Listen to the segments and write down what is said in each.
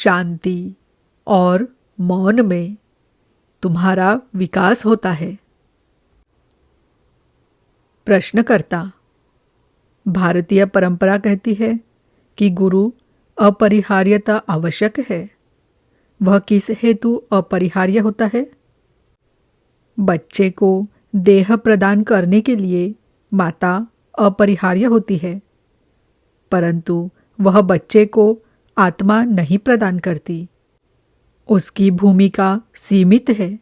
शांति और मौन में तुम्हारा विकास होता है। प्रश्नकर्ता, भारतीय परंपरा कहती है कि गुरु अपरिहार्यता आवश्यक है। वह किस हेतु अपरिहार्य होता है? बच्चे को देह प्रदान करने के लिए माता अपरिहार्य होती है, परंतु वह बच्चे को आत्मा नहीं प्रदान करती। उसकी भूमिका सीमित है।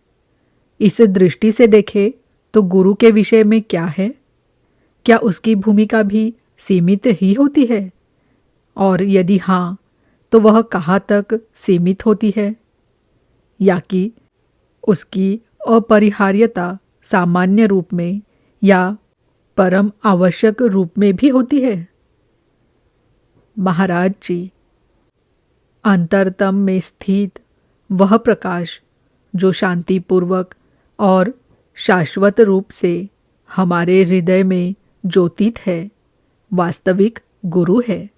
इस दृष्टि से देखें तो गुरु के विषय में क्या है? क्या उसकी भूमिका भी सीमित ही होती है? और यदि हाँ, तो वह कहाँ तक सीमित होती है? या कि उसकी अपरिहार्यता सामान्य रूप में या परम आवश्यक रूप में भी होती है? महाराज जी, अंतरतम में स्थित वह प्रकाश जो शांतिपूर्वक और शाश्वत रूप से हमारे हृदय में ज्योतित है, वास्तविक गुरु है।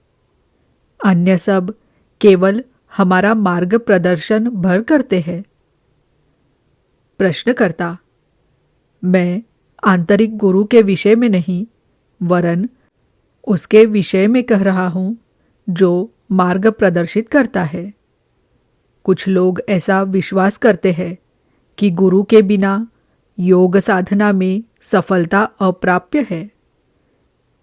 अन्य सब केवल हमारा मार्ग प्रदर्शन भर करते हैं। प्रश्नकर्ता, मैं आंतरिक गुरु के विषय में नहीं, वरन उसके विषय में कह रहा हूँ जो मार्ग प्रदर्शित करता है। कुछ लोग ऐसा विश्वास करते हैं कि गुरु के बिना योग साधना में सफलता अप्राप्य है।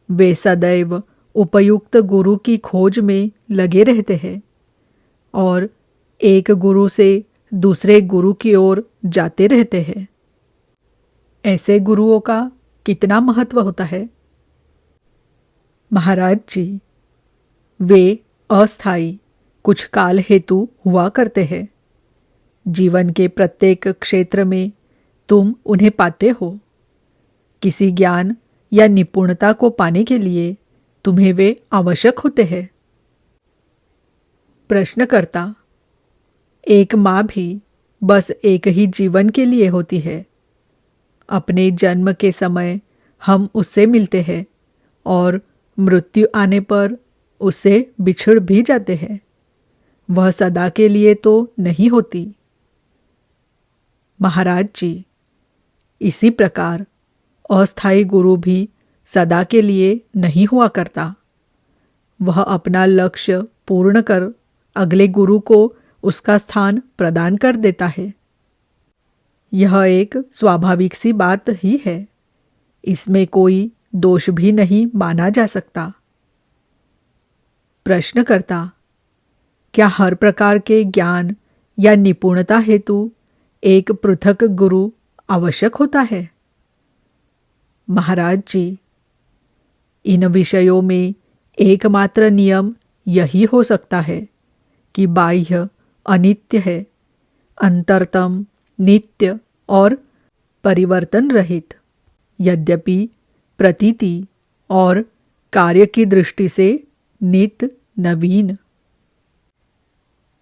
वे सदैव उपयुक्त गुरु की खोज में लगे रहते हैं और एक गुरु से दूसरे गुरु की ओर जाते रहते हैं। ऐसे गुरुओं का कितना महत्व होता है? महाराज जी, वे अस्थायी कुछ काल हेतु हुआ करते हैं। जीवन के प्रत्येक क्षेत्र में तुम उन्हें पाते हो। किसी ज्ञान या निपुणता को पाने के लिए तुम्हें वे आवश्यक होते हैं। प्रश्नकर्ता, एक माँ भी बस एक ही जीवन के लिए होती है। अपने जन्म के समय हम उससे मिलते हैं और मृत्यु आने पर उससे बिछड़ भी जाते हैं। वह सदा के लिए तो नहीं होती। महाराज जी, इसी प्रकार अस्थायी गुरु भी सदा के लिए नहीं हुआ करता। वह अपना लक्ष्य पूर्ण कर अगले गुरु को उसका स्थान प्रदान कर देता है। यह एक स्वाभाविक सी बात ही है। इसमें कोई दोष भी नहीं माना जा सकता। प्रश्नकर्ता, क्या हर प्रकार के ज्ञान या निपुणता हेतु एक पृथक गुरु आवश्यक होता है? महाराज जी, इन विषयों में एकमात्र नियम यही हो सकता है कि बाह्य अनित्य है, अंतरतम नित्य और परिवर्तन रहित, यद्यपि प्रतीति और कार्य की दृष्टि से नित्य नवीन।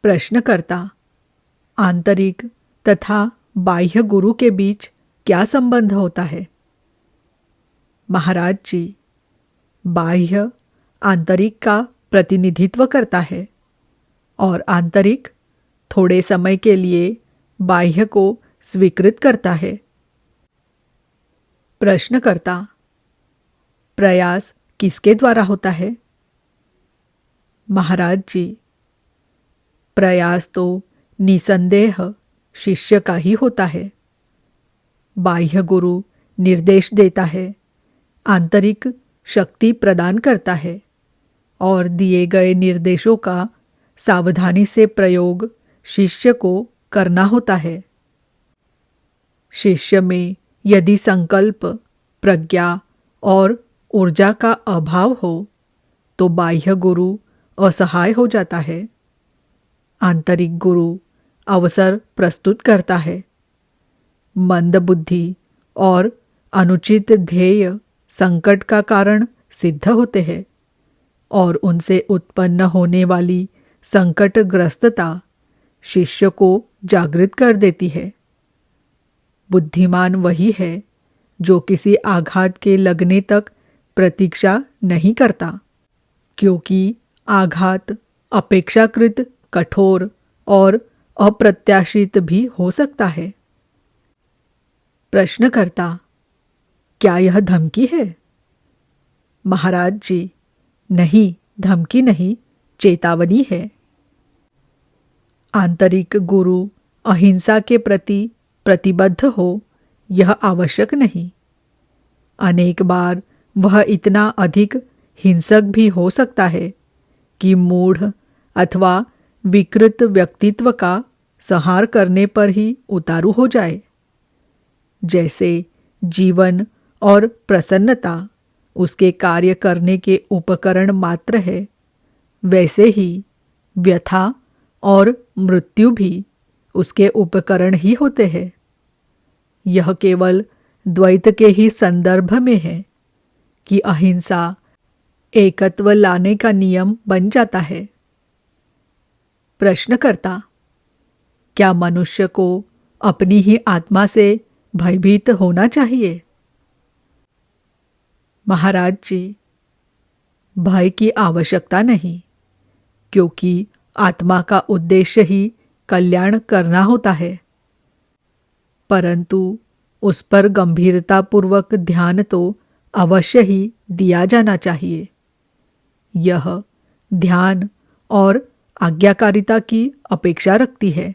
प्रश्नकर्ता, आंतरिक तथा बाह्य गुरु के बीच क्या संबंध होता है? महाराज जी, बाह्य आंतरिक का प्रतिनिधित्व करता है और आंतरिक थोड़े समय के लिए बाह्य को स्वीकृत करता है। प्रश्नकर्ता, प्रयास किसके द्वारा होता है? महाराज जी, प्रयास तो निसंदेह शिष्य का ही होता है। बाह्य गुरु निर्देश देता है, आंतरिक शक्ति प्रदान करता है और दिए गए निर्देशों का सावधानी से प्रयोग शिष्य को करना होता है। शिष्य में यदि संकल्प, प्रज्ञा और ऊर्जा का अभाव हो तो बाह्य गुरु असहाय हो जाता है। आंतरिक गुरु अवसर प्रस्तुत करता है। मंद बुद्धि और अनुचित ध्येय संकट का कारण सिद्ध होते हैं और उनसे उत्पन्न होने वाली संकटग्रस्तता शिष्य को जागृत कर देती है। बुद्धिमान वही है जो किसी आघात के लगने तक प्रतीक्षा नहीं करता, क्योंकि आघात अपेक्षाकृत कठोर और अप्रत्याशित भी हो सकता है। प्रश्नकर्ता, क्या यह धमकी है? महाराज जी, नहीं, धमकी नहीं, चेतावनी है। आंतरिक गुरु अहिंसा के प्रति प्रतिबद्ध हो, यह आवश्यक नहीं। अनेक बार वह इतना अधिक हिंसक भी हो सकता है कि मूढ़ अथवा विकृत व्यक्तित्व का संहार करने पर ही उतारू हो जाए। जैसे जीवन और प्रसन्नता उसके कार्य करने के उपकरण मात्र है, वैसे ही व्यथा और मृत्यु भी उसके उपकरण ही होते हैं। यह केवल द्वैत के ही संदर्भ में है कि अहिंसा एकत्व लाने का नियम बन जाता है। प्रश्नकर्ता, क्या मनुष्य को अपनी ही आत्मा से भयभीत होना चाहिए? महाराज जी, भय की आवश्यकता नहीं, क्योंकि आत्मा का उद्देश्य ही कल्याण करना होता है। परंतु उस पर गंभीरतापूर्वक ध्यान तो अवश्य ही दिया जाना चाहिए। यह ध्यान और आज्ञाकारिता की अपेक्षा रखती है,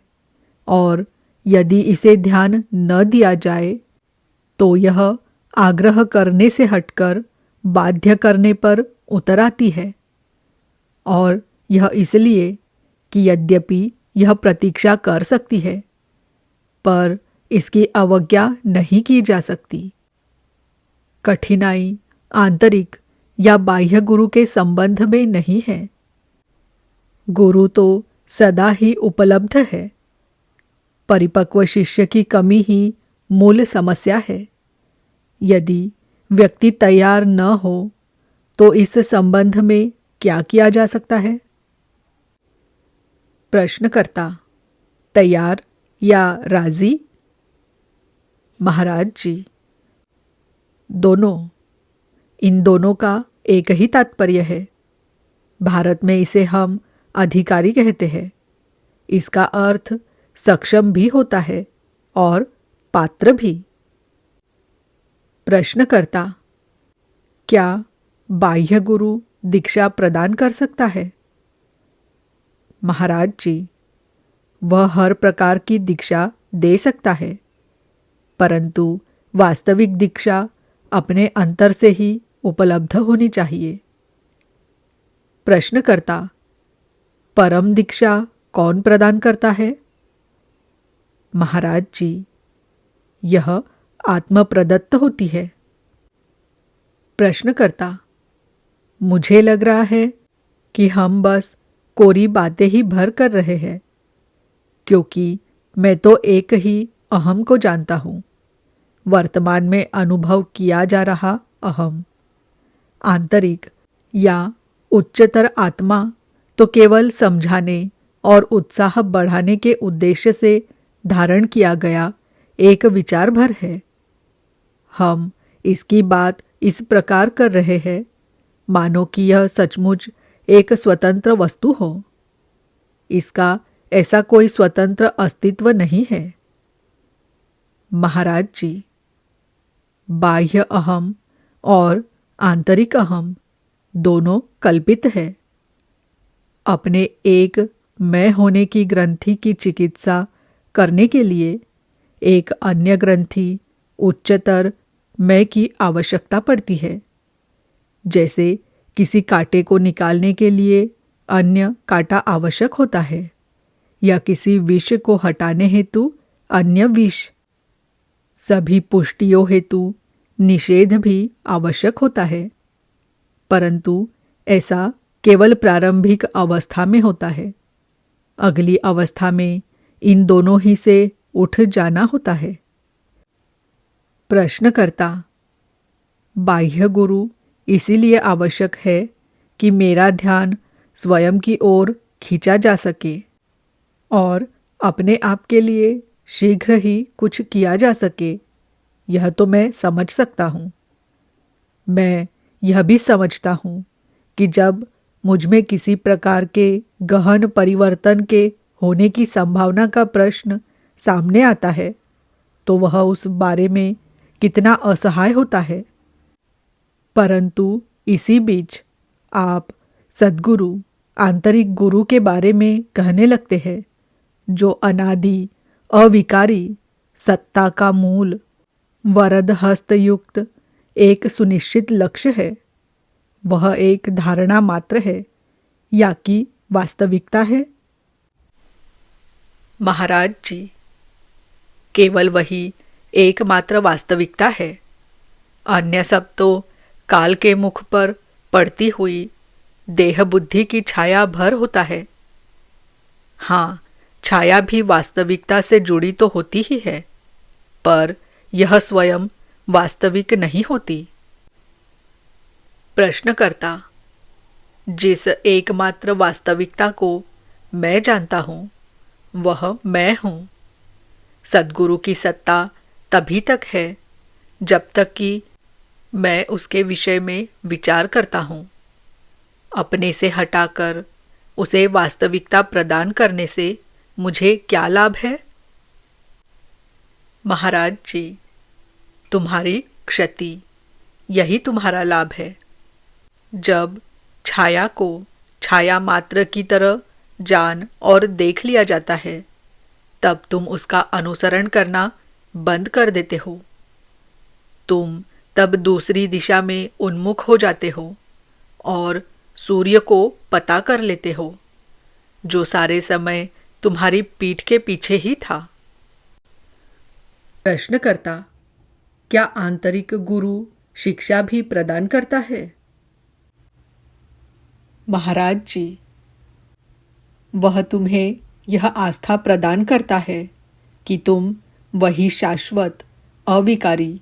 और यदि इसे ध्यान न दिया जाए तो यह आग्रह करने से हटकर बाध्य करने पर उतर आती है। और यह इसलिए कि यद्यपि यह प्रतीक्षा कर सकती है, पर इसकी अवज्ञा नहीं की जा सकती। कठिनाई आंतरिक या बाह्य गुरु के संबंध में नहीं है। गुरु तो सदा ही उपलब्ध है। परिपक्व शिष्य की कमी ही मूल समस्या है। यदि व्यक्ति तैयार न हो तो इस संबंध में क्या किया जा सकता है? प्रश्नकर्ता, तैयार या राजी? महाराज जी, दोनों। इन दोनों का एक ही तात्पर्य है। भारत में इसे हम अधिकारी कहते हैं। इसका अर्थ सक्षम भी होता है और पात्र भी। प्रश्नकर्ता, क्या बाह्य गुरु दीक्षा प्रदान कर सकता है? महाराज जी, वह हर प्रकार की दीक्षा दे सकता है, परंतु वास्तविक दीक्षा अपने अंतर से ही उपलब्ध होनी चाहिए। प्रश्नकर्ता, परम दीक्षा कौन प्रदान करता है? महाराज जी, यह आत्म प्रदत्त होती है। प्रश्नकर्ता, मुझे लग रहा है कि हम बस कोरी बातें ही भर कर रहे हैं, क्योंकि मैं तो एक ही अहम को जानता हूँ, वर्तमान में अनुभव किया जा रहा अहम। आंतरिक या उच्चतर आत्मा तो केवल समझाने और उत्साह बढ़ाने के उद्देश्य से धारण किया गया एक विचार भर है। हम इसकी बात इस प्रकार कर रहे हैं मानो कि यह सचमुच एक स्वतंत्र वस्तु हो। इसका ऐसा कोई स्वतंत्र अस्तित्व नहीं है। महाराज जी, बाह्य अहम और आंतरिक अहम दोनों कल्पित है। अपने एक मैं होने की ग्रंथि की चिकित्सा करने के लिए एक अन्य ग्रंथि उच्चतर मैं की आवश्यकता पड़ती है। जैसे किसी कांटे को निकालने के लिए अन्य कांटा आवश्यक होता है, या किसी विष को हटाने हेतु अन्य विष। सभी पुष्टियों हेतु निषेध भी आवश्यक होता है, परंतु ऐसा केवल प्रारंभिक अवस्था में होता है। अगली अवस्था में इन दोनों ही से उठ जाना होता है। प्रश्नकर्ता, बाह्य गुरु इसीलिए आवश्यक है कि मेरा ध्यान स्वयं की ओर खींचा जा सके और अपने आप के लिए शीघ्र ही कुछ किया जा सके। यह तो मैं समझ सकता हूँ। मैं यह भी समझता हूँ कि जब मुझ में किसी प्रकार के गहन परिवर्तन के होने की संभावना का प्रश्न सामने आता है तो वह उस बारे में कितना असहाय होता है। परंतु इसी बीच आप सद्गुरु, आंतरिक गुरु के बारे में कहने लगते हैं, जो अनादि, अविकारी, सत्ता का मूल, वरद हस्त युक्त एक सुनिश्चित लक्ष्य है। वह एक धारणा मात्र है या कि वास्तविकता है? महाराज जी, केवल वही एकमात्र वास्तविकता है। अन्य सब तो काल के मुख पर पड़ती हुई देह बुद्धि की छाया भर होता है। हाँ, छाया भी वास्तविकता से जुड़ी तो होती ही है, पर यह स्वयं वास्तविक नहीं होती। प्रश्नकर्ता, जिस एकमात्र वास्तविकता को मैं जानता हूँ वह मैं हूँ। सद्गुरु की सत्ता तभी तक है जब तक कि मैं उसके विषय में विचार करता हूँ। अपने से हटाकर उसे वास्तविकता प्रदान करने से मुझे क्या लाभ है? महाराज जी, तुम्हारी क्षति, यही तुम्हारा लाभ है। जब छाया को छाया मात्र की तरह जान और देख लिया जाता है, तब तुम उसका अनुसरण करना बंद कर देते हो। तुम तब दूसरी दिशा में उन्मुख हो जाते हो और सूर्य को पता कर लेते हो, जो सारे समय तुम्हारी पीठ के पीछे ही था। प्रश्नकर्ता, क्या आंतरिक गुरु शिक्षा भी प्रदान करता है? महाराज जी, वह तुम्हें यह आस्था प्रदान करता है कि तुम वही शाश्वत, अविकारी,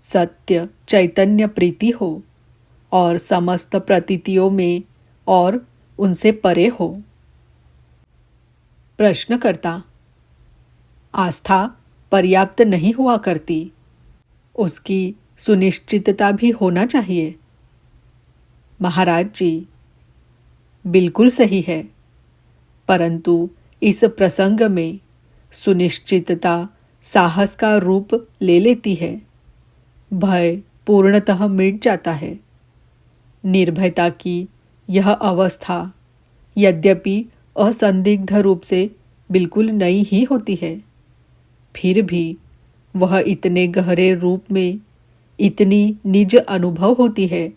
सत्य चैतन्य प्रीति हो और समस्त प्रतीतियों में और उनसे परे हो। प्रश्नकर्ता, आस्था पर्याप्त नहीं हुआ करती, उसकी सुनिश्चितता भी होना चाहिए। महाराज जी, बिल्कुल सही है, परंतु इस प्रसंग में सुनिश्चितता साहस का रूप ले लेती है। भय पूर्णतः मिट जाता है। निर्भयता की यह अवस्था यद्यपि असंदिग्ध रूप से बिल्कुल नई ही होती है, फिर भी वह इतने गहरे रूप में इतनी निज अनुभव होती है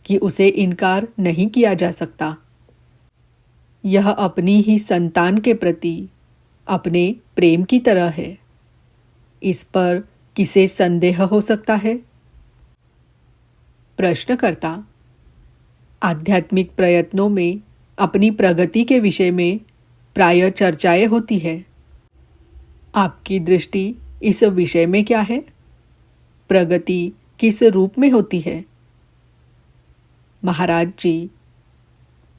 कि उसे इनकार नहीं किया जा सकता। यह अपनी ही संतान के प्रति अपने प्रेम की तरह है। इस पर किसे संदेह हो सकता है? प्रश्नकर्ता, आध्यात्मिक प्रयत्नों में अपनी प्रगति के विषय में प्रायः चर्चाएं होती है। आपकी दृष्टि इस विषय में क्या है? प्रगति किस रूप में होती है? महाराज जी,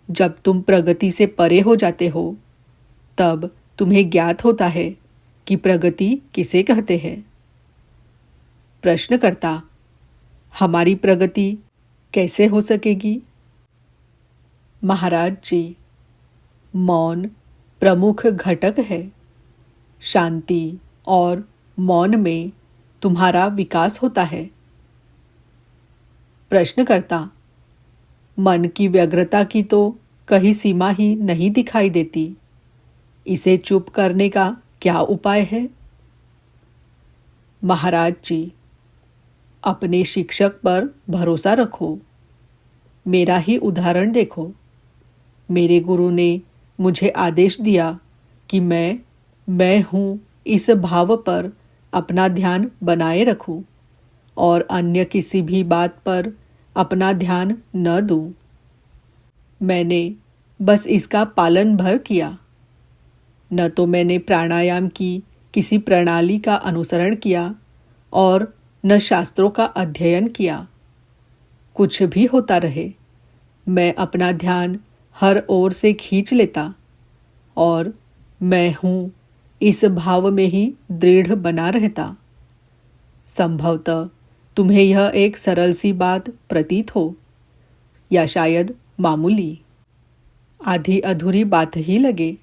जब तुम प्रगति से परे हो जाते हो, तब तुम्हें ज्ञात होता है कि प्रगति किसे कहते हैं। प्रश्नकर्ता, हमारी प्रगति कैसे हो सकेगी? महाराज जी, मौन प्रमुख घटक है। शांति और मौन में तुम्हारा विकास होता है। प्रश्नकर्ता, मन की व्यग्रता की तो कहीं सीमा ही नहीं दिखाई देती। इसे चुप करने का क्या उपाय है? महाराज जी, अपने शिक्षक पर भरोसा रखो। मेरा ही उदाहरण देखो। मेरे गुरु ने मुझे आदेश दिया कि मैं हूँ इस भाव पर अपना ध्यान बनाए रखूं और अन्य किसी भी बात पर अपना ध्यान न दूं। मैंने बस इसका पालन भर किया। न तो मैंने प्राणायाम की किसी प्रणाली का अनुसरण किया और न शास्त्रों का अध्ययन किया। कुछ भी होता रहे, मैं अपना ध्यान हर ओर से खींच लेता और मैं हूँ इस भाव में ही दृढ़ बना रहता। संभवतः तुम्हें यह एक सरल सी बात प्रतीत हो या शायद मामूली, आधी अधूरी बात ही लगे,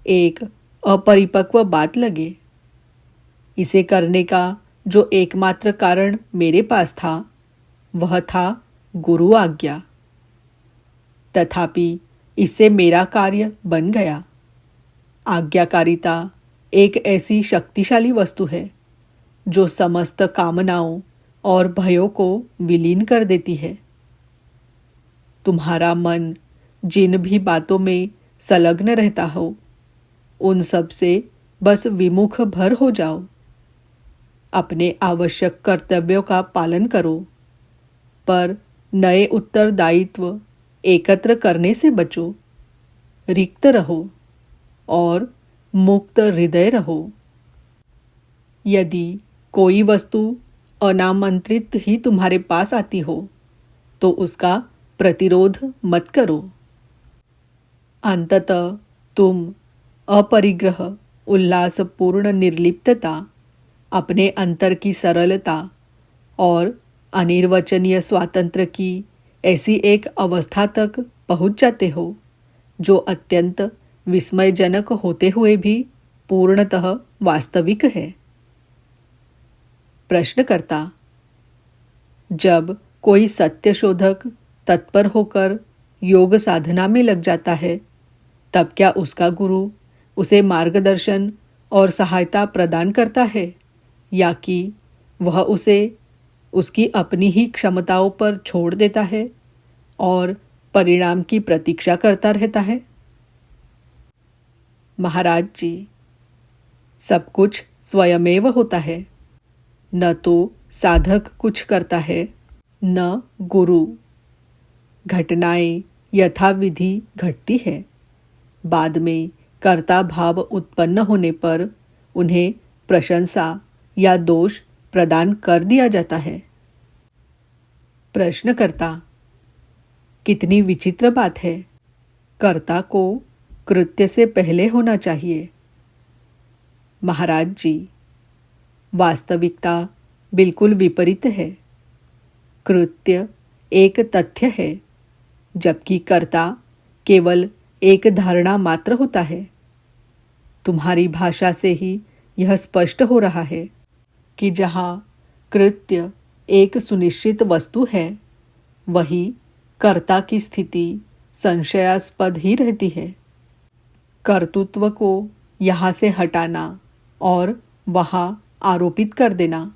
एक अपरिपक्व बात लगे। इसे करने का जो एकमात्र कारण मेरे पास था वह था गुरु आज्ञा। तथापि इससे मेरा कार्य बन गया। आज्ञाकारिता एक ऐसी शक्तिशाली वस्तु है जो समस्त कामनाओं और भयों को विलीन कर देती है। तुम्हारा मन जिन भी बातों में संलग्न रहता हो उन सब से बस विमुख भर हो जाओ। अपने आवश्यक कर्तव्यों का पालन करो, पर नए उत्तरदायित्व एकत्र करने से बचो। रिक्त रहो और मुक्त हृदय रहो। यदि कोई वस्तु अनामंत्रित ही तुम्हारे पास आती हो तो उसका प्रतिरोध मत करो। अंततः तुम अपरिग्रह, उल्लासपूर्ण निर्लिप्तता, अपने अंतर की सरलता और अनिर्वचनीय स्वातंत्र्य की ऐसी एक अवस्था तक पहुंच जाते हो जो अत्यंत विस्मयजनक होते हुए भी पूर्णतः वास्तविक है। प्रश्नकर्ता: जब कोई सत्य शोधक तत्पर होकर योग साधना में लग जाता है तब क्या उसका गुरु उसे मार्गदर्शन और सहायता प्रदान करता है या कि वह उसे उसकी अपनी ही क्षमताओं पर छोड़ देता है और परिणाम की प्रतीक्षा करता रहता है? महाराज जी, सब कुछ स्वयमेव होता है। न तो साधक कुछ करता है न गुरु। घटनाएं यथाविधि घटती है। बाद में कर्ता भाव उत्पन्न होने पर उन्हें प्रशंसा या दोष प्रदान कर दिया जाता है। प्रश्नकर्ता: कितनी विचित्र बात है। कर्ता को कृत्य से पहले होना चाहिए। महाराज जी, वास्तविकता बिल्कुल विपरीत है। कृत्य एक तथ्य है जबकि कर्ता केवल एक धारणा मात्र होता है। तुम्हारी भाषा से ही यह स्पष्ट हो रहा है कि जहाँ कृत्य एक सुनिश्चित वस्तु है वही कर्ता की स्थिति संशयास्पद ही रहती है। कर्तृत्व को यहाँ से हटाना और वहाँ आरोपित कर देना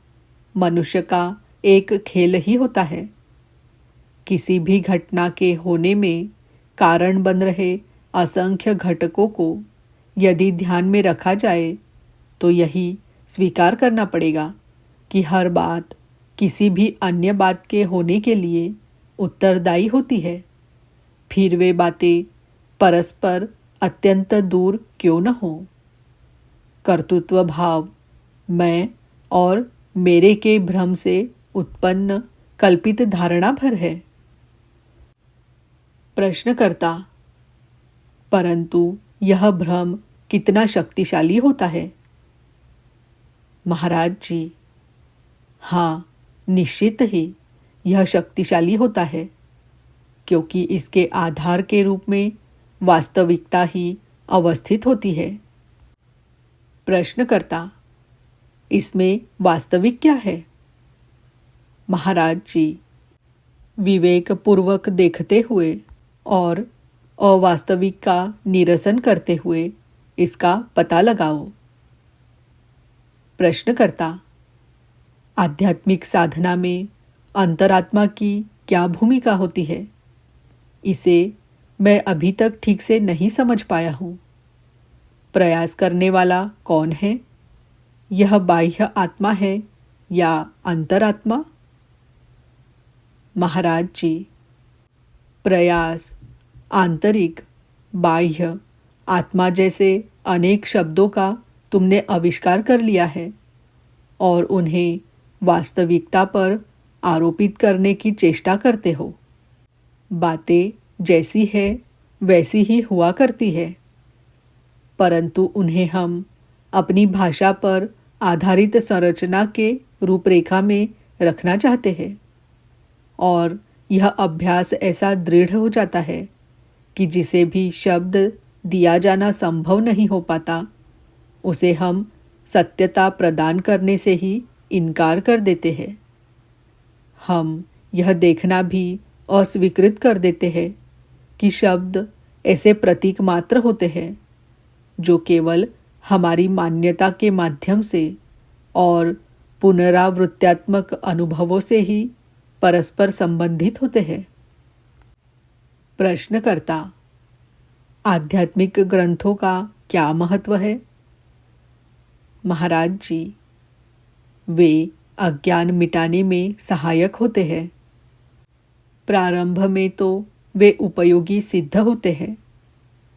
मनुष्य का एक खेल ही होता है। किसी भी घटना के होने में कारण बन रहे असंख्य घटकों को यदि ध्यान में रखा जाए तो यही स्वीकार करना पड़ेगा कि हर बात किसी भी अन्य बात के होने के लिए उत्तरदायी होती है, फिर वे बातें परस्पर अत्यंत दूर क्यों न हो। कर्तृत्व भाव मैं और मेरे के भ्रम से उत्पन्न कल्पित धारणा भर है। प्रश्नकर्ता: परंतु यह भ्रम कितना शक्तिशाली होता है? महाराज जी, हाँ, निश्चित ही यह शक्तिशाली होता है, क्योंकि इसके आधार के रूप में वास्तविकता ही अवस्थित होती है। प्रश्नकर्ता: इसमें वास्तविक क्या है? महाराज जी, विवेक पूर्वक देखते हुए और अवास्तविक का निरसन करते हुए इसका पता लगाओ। प्रश्नकर्ता: आध्यात्मिक साधना में अंतरात्मा की क्या भूमिका होती है? इसे मैं अभी तक ठीक से नहीं समझ पाया हूँ। प्रयास करने वाला कौन है? यह बाह्य आत्मा है या अंतरात्मा? महाराज जी, प्रयास, आंतरिक, बाह्य आत्मा जैसे अनेक शब्दों का तुमने आविष्कार कर लिया है और उन्हें वास्तविकता पर आरोपित करने की चेष्टा करते हो। बातें जैसी है वैसी ही हुआ करती है, परंतु उन्हें हम अपनी भाषा पर आधारित संरचना के रूपरेखा में रखना चाहते हैं और यह अभ्यास ऐसा दृढ़ हो जाता है कि जिसे भी शब्द दिया जाना संभव नहीं हो पाता, उसे हम सत्यता प्रदान करने से ही इनकार कर देते हैं। हम यह देखना भी अस्वीकृत कर देते हैं कि शब्द ऐसे प्रतीक मात्र होते हैं जो केवल हमारी मान्यता के माध्यम से और पुनरावृत्त्यात्मक अनुभवों से ही परस्पर संबंधित होते हैं। प्रश्नकर्ता, आध्यात्मिक ग्रंथों का क्या महत्व है? महाराज जी, वे अज्ञान मिटाने में सहायक होते हैं। प्रारंभ में तो वे उपयोगी सिद्ध होते हैं,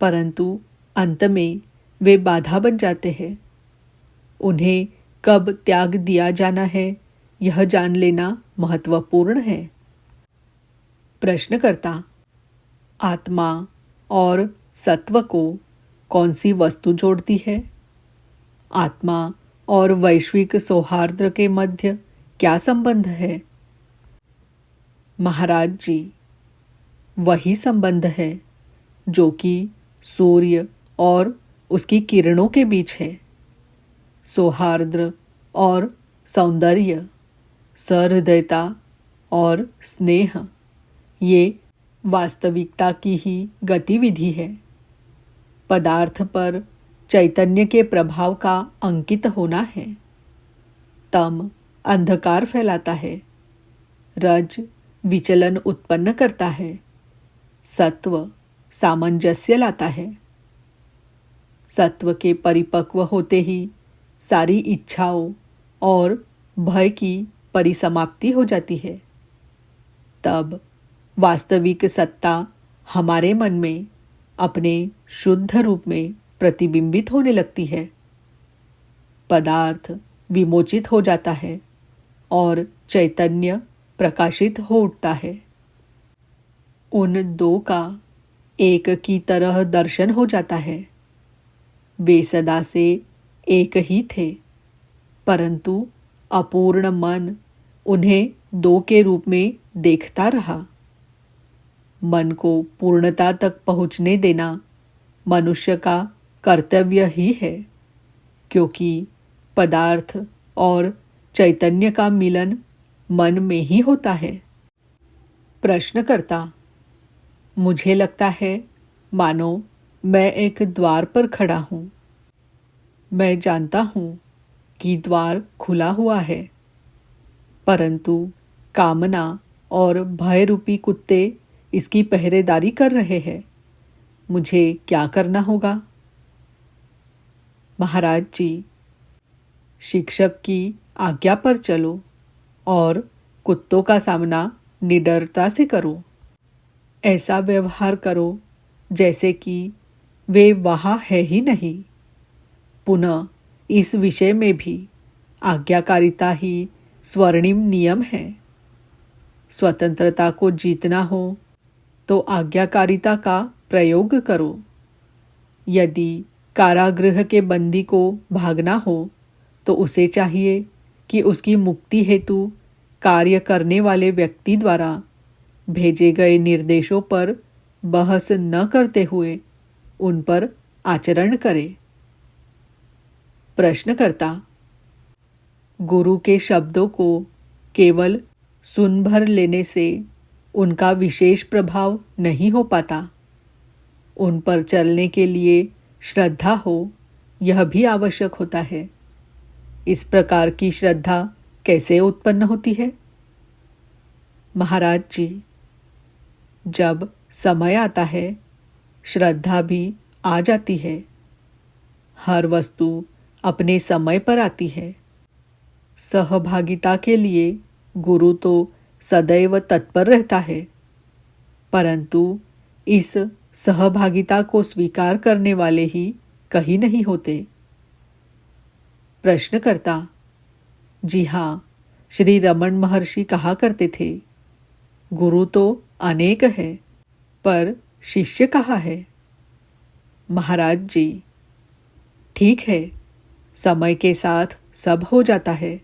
परंतु अंत में वे बाधा बन जाते हैं। उन्हें कब त्याग दिया जाना है, यह जान लेना महत्वपूर्ण है। प्रश्नकर्ता, आत्मा और सत्व को कौन सी वस्तु जोड़ती है? आत्मा और वैश्विक सौहार्द के मध्य क्या संबंध है? महाराज जी, वही संबंध है जो कि सूर्य और उसकी किरणों के बीच है। सौहार्द और सौंदर्य, सहृदयता और स्नेह, ये वास्तविकता की ही गतिविधि है। पदार्थ पर चैतन्य के प्रभाव का अंकित होना है। तम अंधकार फैलाता है, रज विचलन उत्पन्न करता है, सत्व सामंजस्य लाता है। सत्व के परिपक्व होते ही सारी इच्छाओं और भय की परिसमाप्ति हो जाती है। तब वास्तविक सत्ता हमारे मन में अपने शुद्ध रूप में प्रतिबिंबित होने लगती है। पदार्थ विमोचित हो जाता है और चैतन्य प्रकाशित हो उठता है। उन दो का एक की तरह दर्शन हो जाता है। वे सदा से एक ही थे, परंतु अपूर्ण मन उन्हें दो के रूप में देखता रहा। मन को पूर्णता तक पहुँचने देना मनुष्य का कर्तव्य ही है, क्योंकि पदार्थ और चैतन्य का मिलन मन में ही होता है। प्रश्नकर्ता, मुझे लगता है मानो मैं एक द्वार पर खड़ा हूँ। मैं जानता हूँ कि द्वार खुला हुआ है, परंतु कामना और भय रूपी कुत्ते इसकी पहरेदारी कर रहे हैं। मुझे क्या करना होगा? महाराज जी, शिक्षक की आज्ञा पर चलो और कुत्तों का सामना निडरता से करो। ऐसा व्यवहार करो जैसे कि वे वहाँ है ही नहीं। पुनः इस विषय में भी आज्ञाकारिता ही स्वर्णिम नियम है। स्वतंत्रता को जीतना हो तो आज्ञाकारिता का प्रयोग करो। यदि कारागृह के बंदी को भागना हो तो उसे चाहिए कि उसकी मुक्ति हेतु कार्य करने वाले व्यक्ति द्वारा भेजे गए निर्देशों पर बहस न करते हुए उन पर आचरण करे। प्रश्नकर्ता, गुरु के शब्दों को केवल सुन भर लेने से उनका विशेष प्रभाव नहीं हो पाता। उन पर चलने के लिए श्रद्धा हो, यह भी आवश्यक होता है। इस प्रकार की श्रद्धा कैसे उत्पन्न होती है? महाराज जी, जब समय आता है, श्रद्धा भी आ जाती है। हर वस्तु अपने समय पर आती है। सहभागिता के लिए गुरु तो सदैव तत्पर रहता है, परंतु इस सहभागिता को स्वीकार करने वाले ही कहीं नहीं होते। प्रश्नकर्ता, जी हाँ, श्री रमन महर्षि कहा करते थे, गुरु तो अनेक है, पर शिष्य कहाँ है? महाराज जी, ठीक है, समय के साथ सब हो जाता है,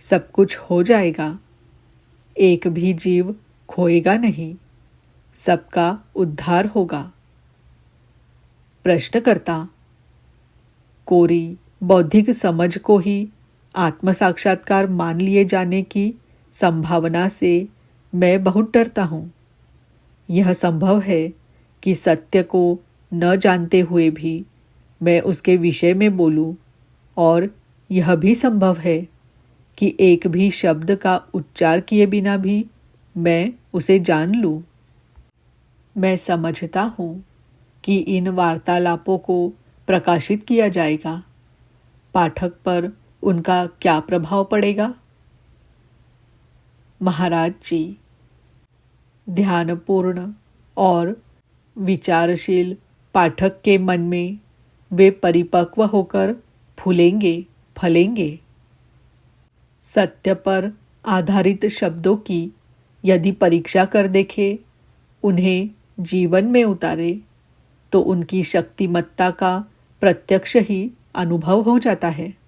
सब कुछ हो जाएगा, एक भी जीव खोएगा नहीं। सबका उद्धार होगा। प्रश्नकर्ता, कोरी बौद्धिक समझ को ही आत्म साक्षात्कार मान लिए जाने की संभावना से मैं बहुत डरता हूँ। यह संभव है कि सत्य को न जानते हुए भी मैं उसके विषय में बोलूं, और यह भी संभव है कि एक भी शब्द का उच्चार किए बिना भी मैं उसे जान लूं। मैं समझता हूँ कि इन वार्तालापों को प्रकाशित किया जाएगा। पाठक पर उनका क्या प्रभाव पड़ेगा? महाराज जी, ध्यानपूर्ण और विचारशील पाठक के मन में वे परिपक्व होकर फूलेंगे, फलेंगे। सत्य पर आधारित शब्दों की यदि परीक्षा कर देखे, उन्हें जीवन में उतारे, तो उनकी शक्तिमत्ता का प्रत्यक्ष ही अनुभव हो जाता है।